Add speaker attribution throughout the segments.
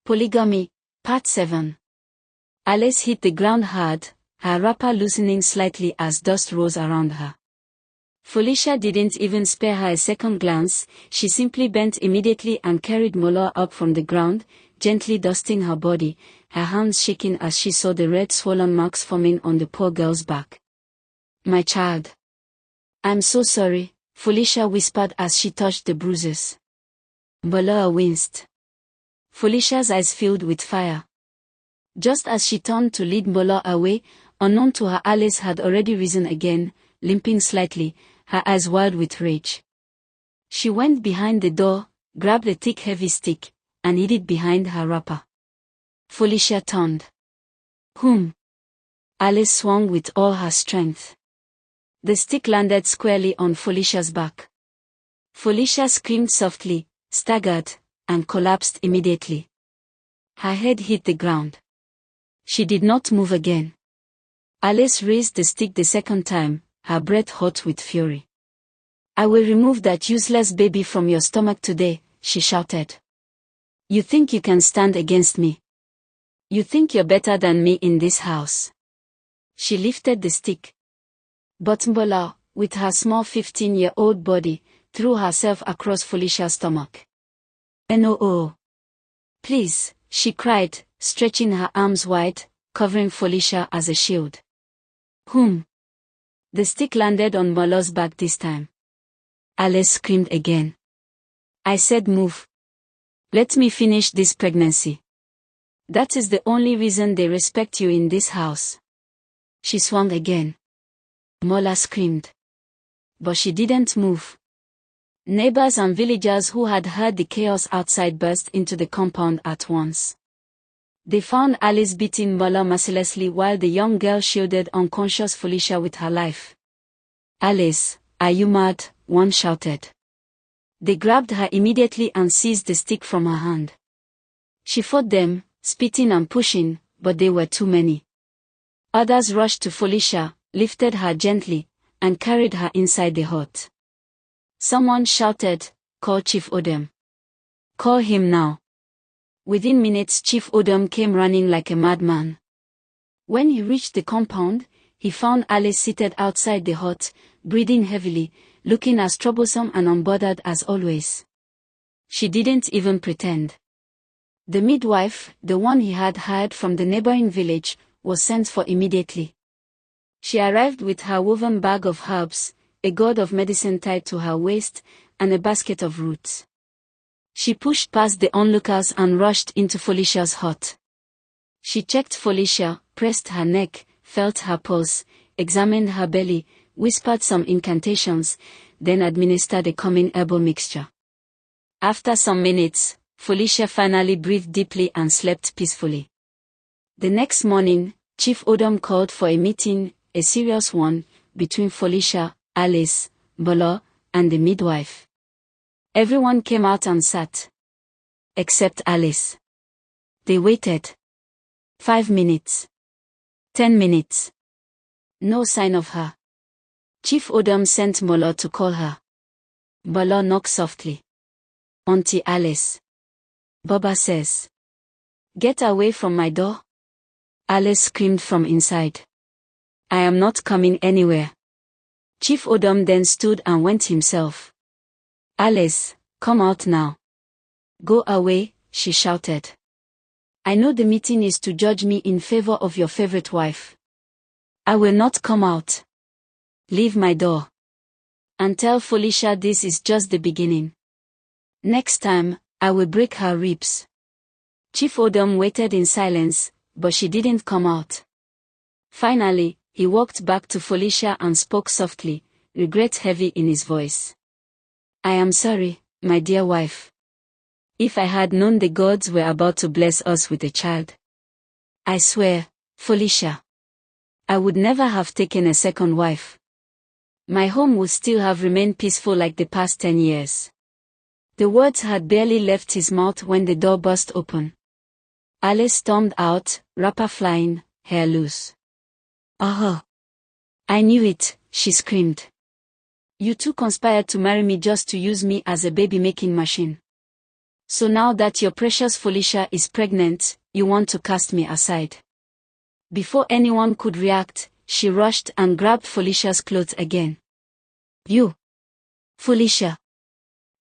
Speaker 1: Polygamy, Part 7. Alice hit the ground hard, her wrapper loosening slightly as dust rose around her. Felicia didn't even spare her a second glance, she simply bent immediately and carried Mola up from the ground, gently dusting her body, her hands shaking as she saw the red swollen marks forming on the poor girl's back. "My child. I'm so sorry," Felicia whispered as she touched the bruises. Mola winced. Felicia's eyes filled with fire. Just as she turned to lead Mola away, unknown to her, Alice had already risen again, limping slightly, her eyes wild with rage. She went behind the door, grabbed a thick heavy stick, and hid it behind her wrapper. Felicia turned. "Whom?" Alice swung with all her strength. The stick landed squarely on Felicia's back. Felicia screamed softly, staggered, and collapsed immediately. Her head hit the ground. She did not move again. Alice raised the stick the second time, her breath hot with fury. "I will remove that useless baby from your stomach today," she shouted. "You think you can stand against me? You think you're better than me in this house?" She lifted the stick. But Mola, with her small 15-year-old body, threw herself across Felicia's stomach. "No. Please," she cried, stretching her arms wide, covering Felicia as a shield. "Whom?" The stick landed on Mola's back this time. Alice screamed again. "I said move. Let me finish this pregnancy. That is the only reason they respect you in this house." She swung again. Mola screamed. But she didn't move. Neighbors and villagers who had heard the chaos outside burst into the compound at once. They found Alice beating Mola mercilessly while the young girl shielded unconscious Felicia with her life. "Alice, are you mad?" one shouted. They grabbed her immediately and seized the stick from her hand. She fought them, spitting and pushing, but they were too many. Others rushed to Felicia, lifted her gently, and carried her inside the hut. Someone shouted, "Call Chief Odum. Call him now." Within minutes Chief Odum came running like a madman. When he reached the compound, he found Alice seated outside the hut, breathing heavily, looking as troublesome and unbothered as always. She didn't even pretend. The midwife, the one he had hired from the neighboring village, was sent for immediately. She arrived with her woven bag of herbs, a gourd of medicine tied to her waist, and a basket of roots. She pushed past the onlookers and rushed into Felicia's hut. She checked Felicia, pressed her neck, felt her pulse, examined her belly, whispered some incantations, then administered a calming herbal mixture. After some minutes, Felicia finally breathed deeply and slept peacefully. The next morning, Chief Odum called for a meeting, a serious one, between Felicia, Alice, Mola, and the midwife. Everyone came out and sat. Except Alice. They waited. 5 minutes. 10 minutes. No sign of her. Chief Odum sent Mola to call her. Mola knocked softly. "Auntie Alice. Baba says. Get away from my door." Alice screamed from inside. "I am not coming anywhere." Chief Odum then stood and went himself. "Alice, come out now." "Go away," she shouted. "I know the meeting is to judge me in favor of your favorite wife. I will not come out. Leave my door. And tell Felicia this is just the beginning. Next time, I will break her ribs." Chief Odum waited in silence, but she didn't come out. Finally, he walked back to Felicia and spoke softly, regret heavy in his voice. "I am sorry, my dear wife. If I had known the gods were about to bless us with a child. I swear, Felicia, I would never have taken a second wife. My home would still have remained peaceful like the past 10 years. The words had barely left his mouth when the door burst open. Alice stormed out, wrapper flying, hair loose. "Oh! I knew it," she screamed. "You two conspired to marry me just to use me as a baby-making machine. So now that your precious Felicia is pregnant, you want to cast me aside. Before anyone could react, she rushed and grabbed Felicia's clothes again. You! Felicia!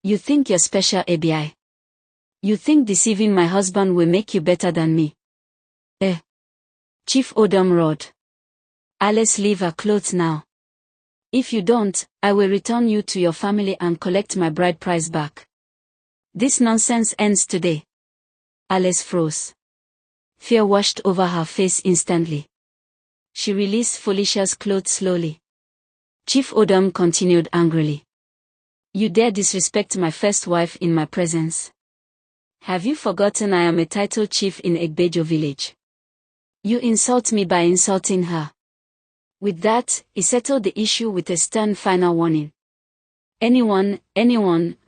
Speaker 1: You think you're special, ABI? You think deceiving my husband will make you better than me? Chief Odum roared. Alice, leave her clothes now. If you don't, I will return you to your family and collect my bride price back. This nonsense ends today. Alice froze. Fear washed over her face instantly. She released Felicia's clothes slowly. Chief Odum continued angrily. You dare disrespect my first wife in my presence? Have you forgotten I am a titled chief in Egbejo village? You insult me by insulting her. With that, he settled the issue with a stern final warning. Anyone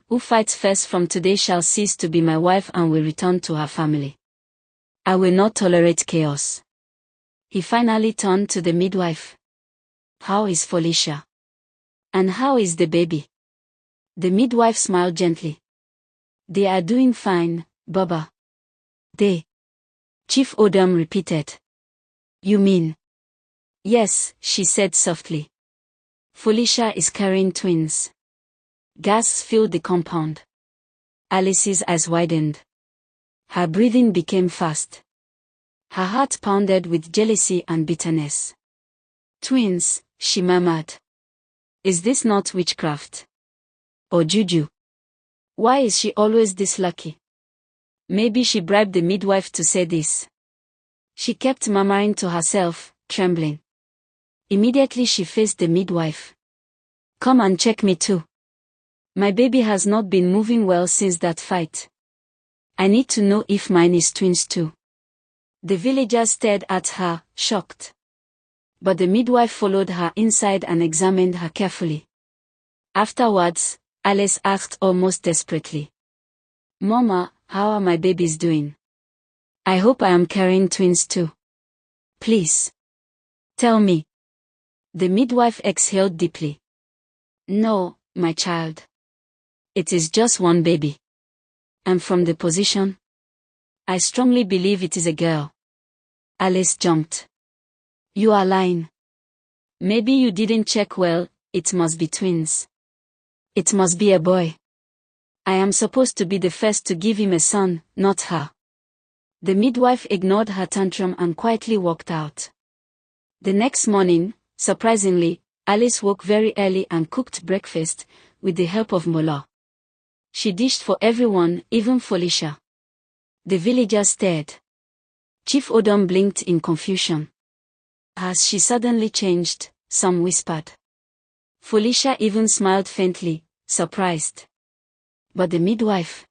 Speaker 1: who fights first from today shall cease to be my wife and will return to her family. I will not tolerate chaos. He finally turned to the midwife. How is Felicia? And how is the baby? The midwife smiled gently. They are doing fine, Baba. They? Chief Odum repeated. You mean? Yes, she said softly. Felicia is carrying twins. Gasps filled the compound. Alice's eyes widened. Her breathing became fast. Her heart pounded with jealousy and bitterness. Twins, she murmured. Is this not witchcraft? Or juju? Why is she always this lucky? Maybe she bribed the midwife to say this. She kept murmuring to herself, trembling. Immediately she faced the midwife. Come and check me too. My baby has not been moving well since that fight. I need to know if mine is twins too. The villagers stared at her, shocked. But the midwife followed her inside and examined her carefully. Afterwards, Alice asked almost desperately. Mama, how are my babies doing? I hope I am carrying twins too. Please. Tell me. The midwife exhaled deeply. No, my child. It is just one baby. And from the position, I strongly believe it is a girl. Alice jumped. You are lying. Maybe you didn't check well, it must be twins. It must be a boy. I am supposed to be the first to give him a son, not her. The midwife ignored her tantrum and quietly walked out. The next morning, surprisingly, Alice woke very early and cooked breakfast, with the help of Mola. She dished for everyone, even Felicia. The villagers stared. Chief Odum blinked in confusion. Has she suddenly changed? Some whispered. Felicia even smiled faintly, surprised. But the midwife?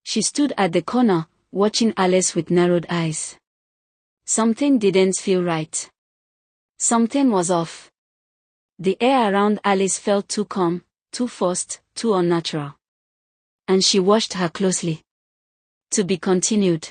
Speaker 1: She stood at the corner, watching Alice with narrowed eyes. Something didn't feel right. Something was off. The air around Alice felt too calm, too forced, too unnatural. And she watched her closely. To be continued.